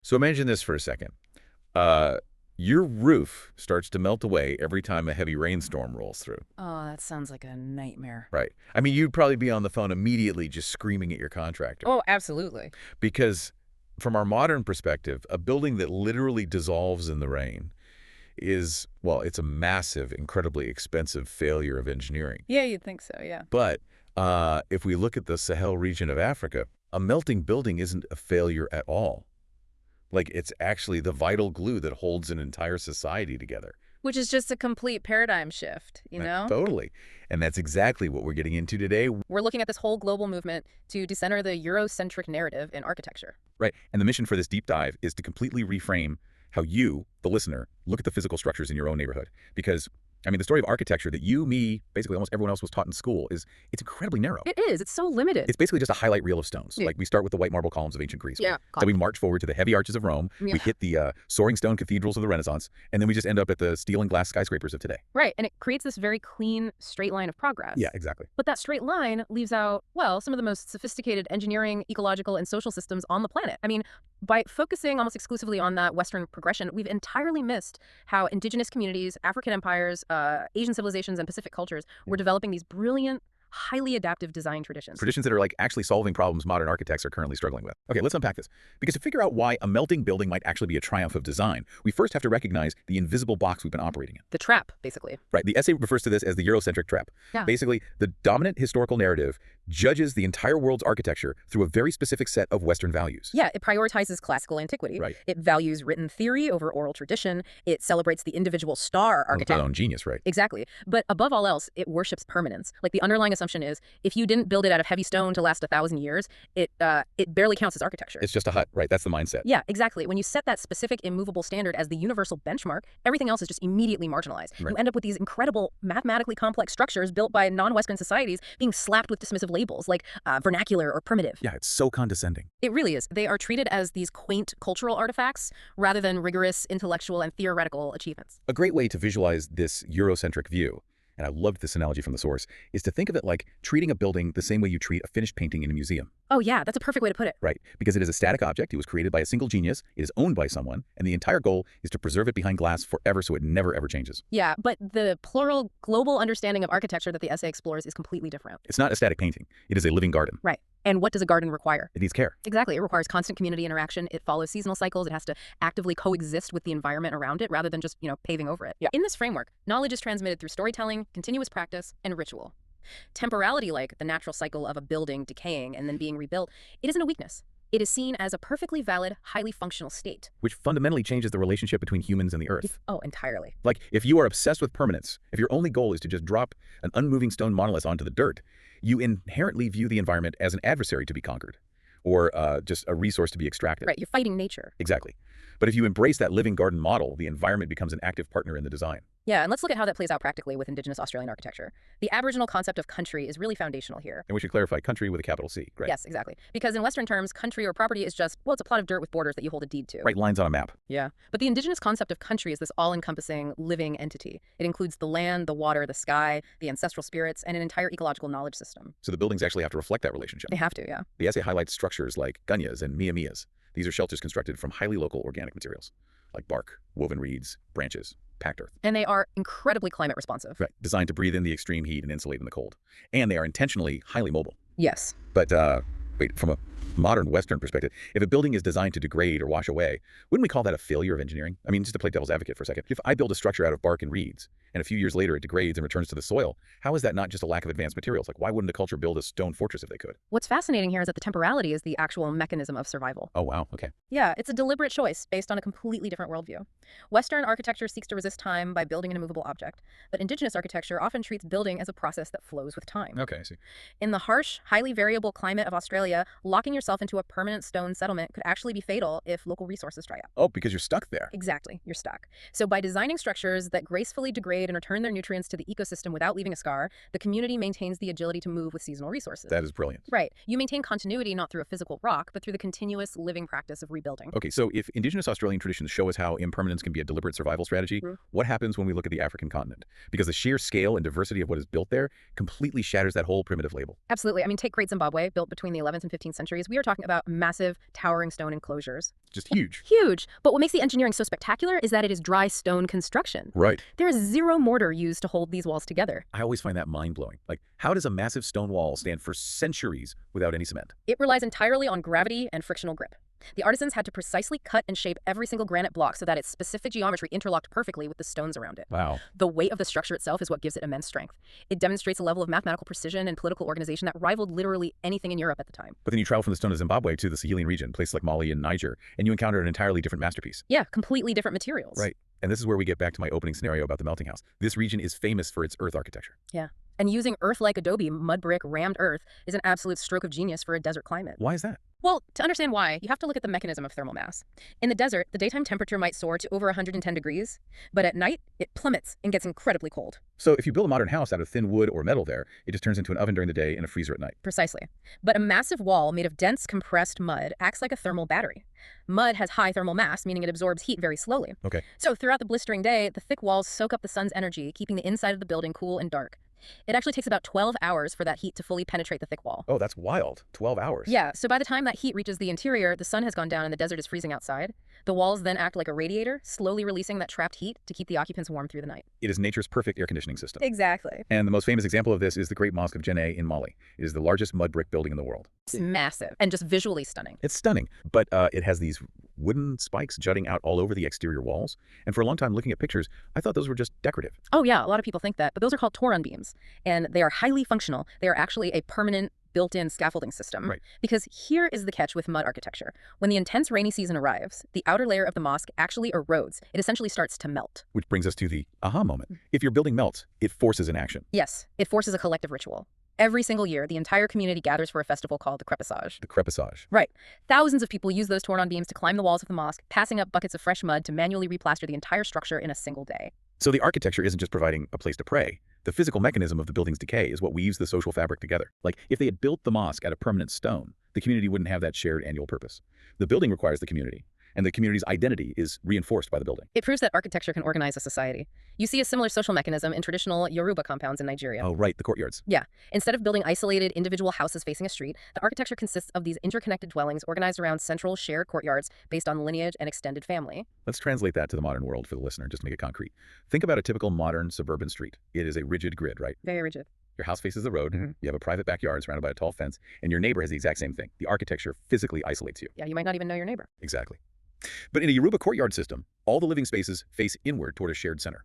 So imagine this for a second. Uh, your roof starts to melt away every time a heavy rainstorm rolls through. Oh, that sounds like a nightmare. Right. I mean, you'd probably be on the phone immediately just screaming at your contractor. Oh, absolutely. Because from our modern perspective, a building that literally dissolves in the rain is, well, it's a massive, incredibly expensive failure of engineering. Yeah, you'd think so, yeah. But if we look at the Sahel region of Africa, a melting building isn't a failure at all. Like, it's actually the vital glue that holds an entire society together. Which is just a complete paradigm shift, you know? Totally. And that's exactly what we're getting into today. We're looking at this whole global movement to decenter the Eurocentric narrative in architecture. Right. And the mission for this deep dive is to completely reframe how you, the listener, look at the physical structures in your own neighborhood. Because, I mean, the story of architecture that you, me, basically almost everyone else was taught in school it's incredibly narrow. It is. It's so limited. It's basically just a highlight reel of stones. Yeah. Like, we start with the white marble columns of ancient Greece. Yeah. Then we march forward to the heavy arches of Rome. Yeah. We hit the soaring stone cathedrals of the Renaissance. And then we just end up at the steel and glass skyscrapers of today. Right. And it creates this very clean, straight line of progress. Yeah, exactly. But that straight line leaves out, well, some of the most sophisticated engineering, ecological, and social systems on the planet. I mean, by focusing almost exclusively on that Western progression, we've entirely missed how indigenous communities, African empires, Asian civilizations, and Pacific cultures were developing these brilliant, highly adaptive design traditions. Traditions that are like actually solving problems modern architects are currently struggling with. Okay, let's unpack this. Because to figure out why a melting building might actually be a triumph of design, we first have to recognize the invisible box we've been operating in. The trap, basically. Right, the essay refers to this as the Eurocentric trap. Yeah. Basically, the dominant historical narrative judges the entire world's architecture through a very specific set of Western values. Yeah, it prioritizes classical antiquity. Right. It values written theory over oral tradition. It celebrates the individual star architect. Their own genius, right? Exactly. But above all else, it worships permanence. Like, the underlying assumption is, if you didn't build it out of heavy stone to last 1,000 years, it barely counts as architecture. It's just a hut, right? That's the mindset. Yeah, exactly. When you set that specific immovable standard as the universal benchmark, everything else is just immediately marginalized. Right. You end up with these incredible, mathematically complex structures built by non-Western societies being slapped with dismissive labels like vernacular or primitive. Yeah, it's so condescending. It really is. They are treated as these quaint cultural artifacts rather than rigorous intellectual and theoretical achievements. A great way to visualize this Eurocentric view, and I loved this analogy from the source, is to think of it like treating a building the same way you treat a finished painting in a museum. Oh yeah, that's a perfect way to put it. Right, because it is a static object, it was created by a single genius, it is owned by someone, and the entire goal is to preserve it behind glass forever so it never ever changes. Yeah, but the plural global understanding of architecture that the essay explores is completely different. It's not a static painting, it is a living garden. Right. And what does a garden require? It needs care. Exactly. It requires constant community interaction. It follows seasonal cycles. It has to actively coexist with the environment around it rather than just, paving over it. Yeah. In this framework, knowledge is transmitted through storytelling, continuous practice, and ritual. Temporality, like the natural cycle of a building decaying and then being rebuilt, it isn't a weakness. It is seen as a perfectly valid, highly functional state. Which fundamentally changes the relationship between humans and the earth. Oh, entirely. Like, if you are obsessed with permanence, if your only goal is to just drop an unmoving stone monolith onto the dirt, you inherently view the environment as an adversary to be conquered, or just a resource to be extracted. Right, you're fighting nature. Exactly. But if you embrace that living garden model, the environment becomes an active partner in the design. Yeah, and let's look at how that plays out practically with Indigenous Australian architecture. The Aboriginal concept of country is really foundational here. And we should clarify country with a capital C, right? Yes, exactly. Because in Western terms, country or property is just, well, it's a plot of dirt with borders that you hold a deed to. Right, lines on a map. Yeah. But the Indigenous concept of country is this all-encompassing living entity. It includes the land, the water, the sky, the ancestral spirits, and an entire ecological knowledge system. So the buildings actually have to reflect that relationship. They have to, yeah. The essay highlights structures like gunyas and mia-mias. These are shelters constructed from highly local organic materials, like bark, woven reeds, branches, packed earth. And they are incredibly climate responsive. Right, designed to breathe in the extreme heat and insulate in the cold. And they are intentionally highly mobile. Yes. But wait, from a modern Western perspective, if a building is designed to degrade or wash away, wouldn't we call that a failure of engineering? I mean, just to play devil's advocate for a second, if I build a structure out of bark and reeds, and a few years later it degrades and returns to the soil, how is that not just a lack of advanced materials? Like, why wouldn't a culture build a stone fortress if they could? What's fascinating here is that the temporality is the actual mechanism of survival. Oh, wow, okay. Yeah, it's a deliberate choice based on a completely different worldview. Western architecture seeks to resist time by building an immovable object, but Indigenous architecture often treats building as a process that flows with time. Okay, I see. In the harsh, highly variable climate of Australia, locking yourself into a permanent stone settlement could actually be fatal if local resources dry up. Oh, because you're stuck there. Exactly, you're stuck. So by designing structures that gracefully degrade and return their nutrients to the ecosystem without leaving a scar, the community maintains the agility to move with seasonal resources. That is brilliant. Right. You maintain continuity not through a physical rock, but through the continuous living practice of rebuilding. Okay, so if Indigenous Australian traditions show us how impermanence can be a deliberate survival strategy, what happens when we look at the African continent? Because the sheer scale and diversity of what is built there completely shatters that whole primitive label. Absolutely. I mean, take Great Zimbabwe, built between the 11th and 15th centuries. we are talking about massive, towering stone enclosures. Just huge. Huge. But what makes the engineering so spectacular is that it is dry stone construction. Right. There is zero mortar used to hold these walls together. I always find that mind-blowing. Like, how does a massive stone wall stand for centuries without any cement? It relies entirely on gravity and frictional grip. The artisans had to precisely cut and shape every single granite block so that its specific geometry interlocked perfectly with the stones around it. Wow. The weight of the structure itself is what gives it immense strength. It demonstrates a level of mathematical precision and political organization that rivaled literally anything in Europe at the time. But then you travel from the stone of Zimbabwe to the Sahelian region, places like Mali and Niger, and you encounter an entirely different masterpiece. Yeah, completely different materials. Right. And this is where we get back to my opening scenario about the melting house. This region is famous for its earth architecture. Yeah. And using earth-like adobe, mud brick, rammed earth is an absolute stroke of genius for a desert climate. Why is that? Well, to understand why, you have to look at the mechanism of thermal mass. In the desert, the daytime temperature might soar to over 110 degrees, but at night, it plummets and gets incredibly cold. So if you build a modern house out of thin wood or metal there, it just turns into an oven during the day and a freezer at night. Precisely. But a massive wall made of dense, compressed mud acts like a thermal battery. Mud has high thermal mass, meaning it absorbs heat very slowly. Okay. So throughout the blistering day, the thick walls soak up the sun's energy, keeping the inside of the building cool and dark. It actually takes about 12 hours for that heat to fully penetrate the thick wall. Oh, that's wild. 12 hours. Yeah, so by the time that heat reaches the interior, the sun has gone down and the desert is freezing outside. The walls then act like a radiator, slowly releasing that trapped heat to keep the occupants warm through the night. It is nature's perfect air conditioning system. Exactly. And the most famous example of this is the Great Mosque of Djenné in Mali. It is the largest mud brick building in the world. It's massive and just visually stunning. It's stunning, but it has these wooden spikes jutting out all over the exterior walls. And for a long time looking at pictures, I thought those were just decorative. Oh yeah, a lot of people think that, but those are called Toron beams, and they are highly functional. They are actually a permanent built-in scaffolding system. Right. Because here is the catch with mud architecture. When the intense rainy season arrives, the outer layer of the mosque actually erodes. It essentially starts to melt. Which brings us to the aha moment. If your building melts, it forces an action. Yes, it forces a collective ritual. Every single year, the entire community gathers for a festival called the crepissage. The crepissage. Right. Thousands of people use those Toron beams to climb the walls of the mosque, passing up buckets of fresh mud to manually replaster the entire structure in a single day. So the architecture isn't just providing a place to pray. The physical mechanism of the building's decay is what weaves the social fabric together. Like, if they had built the mosque out of permanent stone, the community wouldn't have that shared annual purpose. The building requires the community, and the community's identity is reinforced by the building. It proves that architecture can organize a society. You see a similar social mechanism in traditional Yoruba compounds in Nigeria. Oh, right, the courtyards. Yeah. Instead of building isolated individual houses facing a street, the architecture consists of these interconnected dwellings organized around central shared courtyards based on lineage and extended family. Let's translate that to the modern world for the listener, just to make it concrete. Think about a typical modern suburban street. It is a rigid grid, right? Very rigid. Your house faces the road, Mm-hmm. you have a private backyard surrounded by a tall fence, and your neighbor has the exact same thing. The architecture physically isolates you. Yeah, you might not even know your neighbor. Exactly. But in a Yoruba courtyard system, all the living spaces face inward toward a shared center.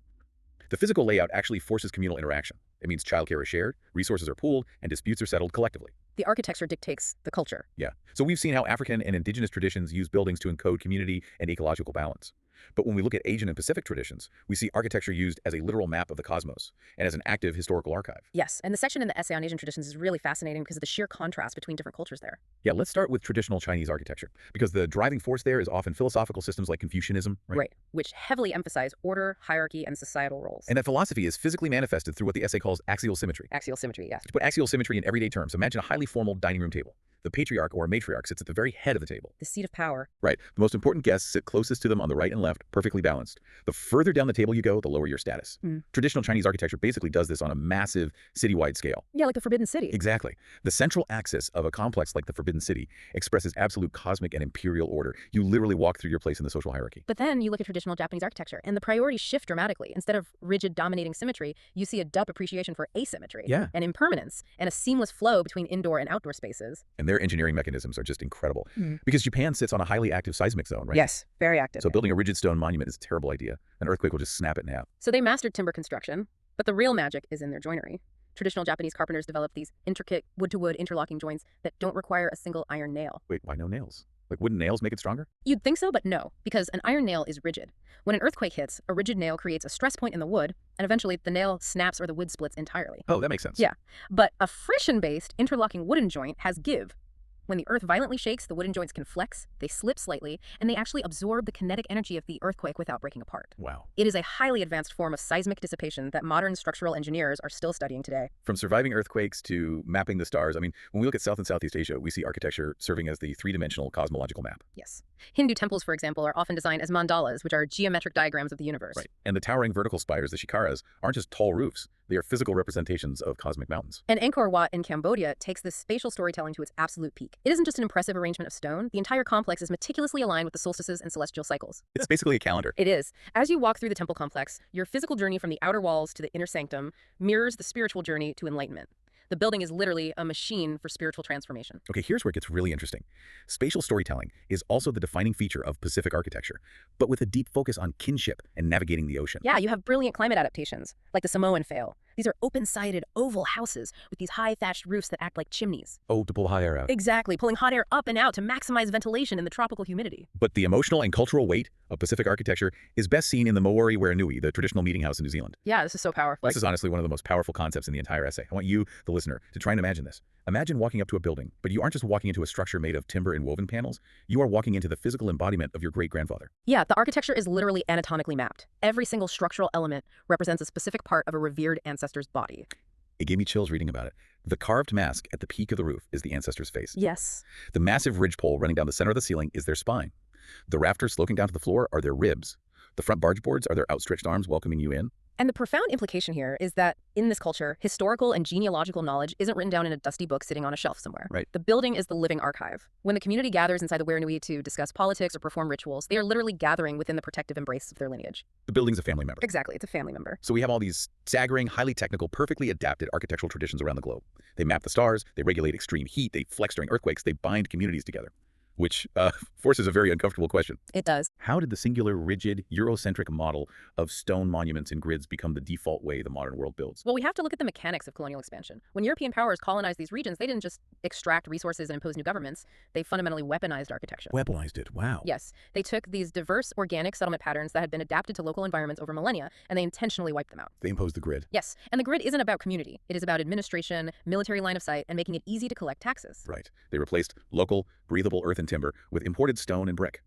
The physical layout actually forces communal interaction. It means childcare is shared, resources are pooled, and disputes are settled collectively. The architecture dictates the culture. Yeah. So we've seen how African and indigenous traditions use buildings to encode community and ecological balance. But when we look at Asian and Pacific traditions, we see architecture used as a literal map of the cosmos and as an active historical archive. Yes, and the section in the essay on Asian traditions is really fascinating because of the sheer contrast between different cultures there. Yeah, let's start with traditional Chinese architecture, because the driving force there is often philosophical systems like Confucianism, right? Which heavily emphasize order, hierarchy, and societal roles. And that philosophy is physically manifested through what the essay calls axial symmetry. Axial symmetry, yes. To put axial symmetry in everyday terms, imagine a highly formal dining room table. The patriarch or matriarch sits at the very head of the table. The seat of power. Right. The most important guests sit closest to them on the right and left, perfectly balanced. The further down the table you go, the lower your status. Traditional Chinese architecture basically does this on a massive citywide scale. Yeah, like the Forbidden City. Exactly. The central axis of a complex like the Forbidden City expresses absolute cosmic and imperial order. You literally walk through your place in the social hierarchy. But then you look at traditional Japanese architecture, and the priorities shift dramatically. Instead of rigid dominating symmetry, you see a deep appreciation for asymmetry and impermanence, and a seamless flow between indoor and outdoor spaces. And their engineering mechanisms are just incredible. Because Japan sits on a highly active seismic zone, right? Yes, very active. So building a rigid stone monument is a terrible idea. An earthquake will just snap it in half. So they mastered timber construction, but the real magic is in their joinery. Traditional Japanese carpenters developed these intricate wood-to-wood interlocking joints that don't require a single iron nail. Wait, why no nails? Like, wouldn't nails make it stronger? You'd think so, but no, because an iron nail is rigid. When an earthquake hits, a rigid nail creates a stress point in the wood, and eventually the nail snaps or the wood splits entirely. Oh, that makes sense. Yeah, but a friction-based interlocking wooden joint has give. When the earth violently shakes, the wooden joints can flex, they slip slightly, and they actually absorb the kinetic energy of the earthquake without breaking apart. Wow. It is a highly advanced form of seismic dissipation that modern structural engineers are still studying today. From surviving earthquakes to mapping the stars, I mean, when we look at South and Southeast Asia, we see architecture serving as the three-dimensional cosmological map. Yes. Hindu temples, for example, are often designed as mandalas, which are geometric diagrams of the universe. Right. And the towering vertical spires, the shikaras, aren't just tall roofs. They are physical representations of cosmic mountains. And Angkor Wat in Cambodia takes this spatial storytelling to its absolute peak. It isn't just an impressive arrangement of stone. The entire complex is meticulously aligned with the solstices and celestial cycles. It's basically a calendar. It is. As you walk through the temple complex, your physical journey from the outer walls to the inner sanctum mirrors the spiritual journey to enlightenment. The building is literally a machine for spiritual transformation. Okay, here's where it gets really interesting. Spatial storytelling is also the defining feature of Pacific architecture, but with a deep focus on kinship and navigating the ocean. Yeah, you have brilliant climate adaptations, like the Samoan Fail. These are open-sided, oval houses with these high thatched roofs that act like chimneys. Oh, to pull hot air out. Exactly, pulling hot air up and out to maximize ventilation in the tropical humidity. But the emotional and cultural weight of Pacific architecture is best seen in the Maori Wairanui, the traditional meeting house in New Zealand. Yeah, this is so powerful. This is honestly one of the most powerful concepts in the entire essay. I want you, the listener, to try and imagine this. Imagine walking up to a building, but you aren't just walking into a structure made of timber and woven panels. You are walking into the physical embodiment of your great-grandfather. Yeah, the architecture is literally anatomically mapped. Every single structural element represents a specific part of a revered ancestor's body. It gave me chills reading about it. The carved mask at the peak of the roof is the ancestor's face. Yes. The massive ridgepole running down the center of the ceiling is their spine. The rafters sloping down to the floor are their ribs. The front barge boards are their outstretched arms welcoming you in. And the profound implication here is that in this culture, historical and genealogical knowledge isn't written down in a dusty book sitting on a shelf somewhere. Right. The building is the living archive. When the community gathers inside the Wairanui to discuss politics or perform rituals, they are literally gathering within the protective embrace of their lineage. The building's a family member. Exactly, it's a family member. So we have all these staggering, highly technical, perfectly adapted architectural traditions around the globe. They map the stars, they regulate extreme heat, they flex during earthquakes, they bind communities together. Which forces a very uncomfortable question. It does. How did the singular, rigid, Eurocentric model of stone monuments and grids become the default way the modern world builds? Well, we have to look at the mechanics of colonial expansion. When European powers colonized these regions, they didn't just extract resources and impose new governments. They fundamentally weaponized architecture. Weaponized it, wow. Yes. They took these diverse organic settlement patterns that had been adapted to local environments over millennia, and they intentionally wiped them out. They imposed the grid. Yes. And the grid isn't about community. It is about administration, military line of sight, and making it easy to collect taxes. Right. They replaced local, breathable earth and timber with imported stone and brick.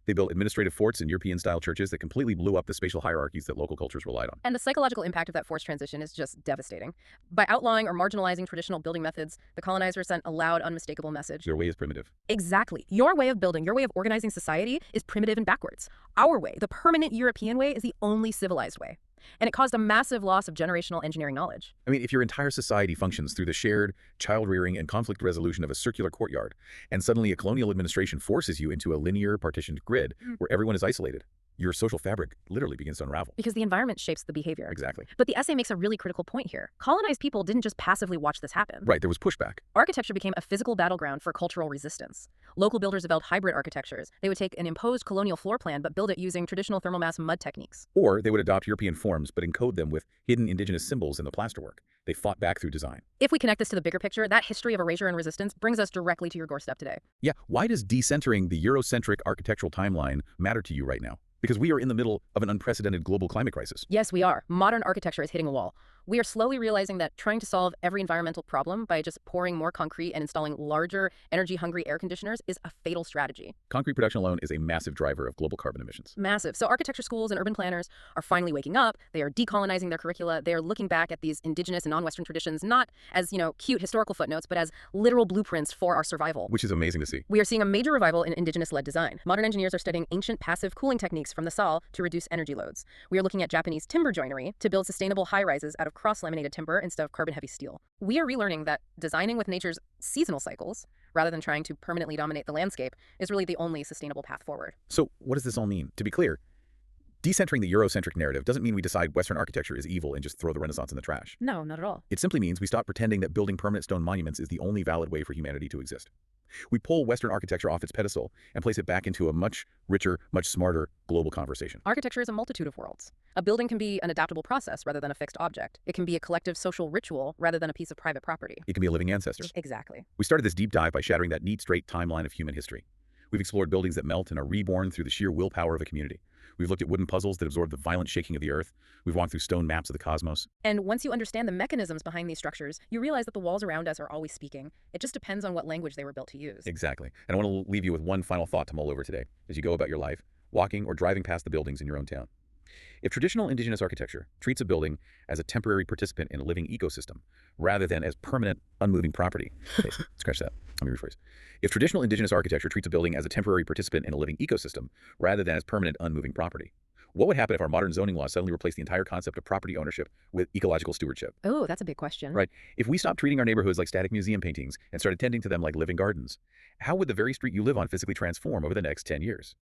They built administrative forts and European-style churches that completely blew up the spatial hierarchies that local cultures relied on. And the psychological impact of that forced transition is just devastating. By outlawing or marginalizing traditional building methods, the colonizers sent a loud, unmistakable message. Their way is primitive. Exactly. Your way of building, your way of organizing society is primitive and backwards. Our way, the permanent European way, is the only civilized way. And it caused a massive loss of generational engineering knowledge. I mean, if your entire society functions through the shared child-rearing and conflict resolution of a circular courtyard, and suddenly a colonial administration forces you into a linear, partitioned grid where everyone is isolated, your social fabric literally begins to unravel. Because the environment shapes the behavior. Exactly. But the essay makes a really critical point here. Colonized people didn't just passively watch this happen. Right, there was pushback. Architecture became a physical battleground for cultural resistance. Local builders developed hybrid architectures. They would take an imposed colonial floor plan but build it using traditional thermal mass mud techniques. Or they would adopt European forms but encode them with hidden indigenous symbols in the plasterwork. They fought back through design. If we connect this to the bigger picture, that history of erasure and resistance brings us directly to your doorstep today. Yeah, why does decentering the Eurocentric architectural timeline matter to you right now? Because we are in the middle of an unprecedented global climate crisis. Yes, we are. Modern architecture is hitting a wall. We are slowly realizing that trying to solve every environmental problem by just pouring more concrete and installing larger, energy-hungry air conditioners is a fatal strategy. Concrete production alone is a massive driver of global carbon emissions. Massive. So architecture schools and urban planners are finally waking up. They are decolonizing their curricula. They are looking back at these indigenous and non-Western traditions, not as, cute historical footnotes, but as literal blueprints for our survival. Which is amazing to see. We are seeing a major revival in indigenous-led design. Modern engineers are studying ancient passive cooling techniques from the Sal to reduce energy loads. We are looking at Japanese timber joinery to build sustainable high-rises out of cross-laminated timber instead of carbon-heavy steel. We are relearning that designing with nature's seasonal cycles, rather than trying to permanently dominate the landscape, is really the only sustainable path forward. So what does this all mean? To be clear, decentering the Eurocentric narrative doesn't mean we decide Western architecture is evil and just throw the Renaissance in the trash. No, not at all. It simply means we stop pretending that building permanent stone monuments is the only valid way for humanity to exist. We pull Western architecture off its pedestal and place it back into a much richer, much smarter global conversation. Architecture is a multitude of worlds. A building can be an adaptable process rather than a fixed object. It can be a collective social ritual rather than a piece of private property. It can be a living ancestor. Exactly. We started this deep dive by shattering that neat, straight timeline of human history. We've explored buildings that melt and are reborn through the sheer willpower of a community. We've looked at wooden puzzles that absorb the violent shaking of the earth. We've walked through stone maps of the cosmos. And once you understand the mechanisms behind these structures, you realize that the walls around us are always speaking. It just depends on what language they were built to use. Exactly. And I want to leave you with one final thought to mull over today as you go about your life, walking or driving past the buildings in your own town. If traditional indigenous architecture treats a building as a temporary participant in a living ecosystem rather than as permanent, unmoving property, hey, scratch that. Let me rephrase. If traditional indigenous architecture treats a building as a temporary participant in a living ecosystem rather than as permanent, unmoving property, what would happen if our modern zoning laws suddenly replaced the entire concept of property ownership with ecological stewardship? Oh, that's a big question. Right. If we stopped treating our neighborhoods like static museum paintings and started tending to them like living gardens, how would the very street you live on physically transform over the next 10 years?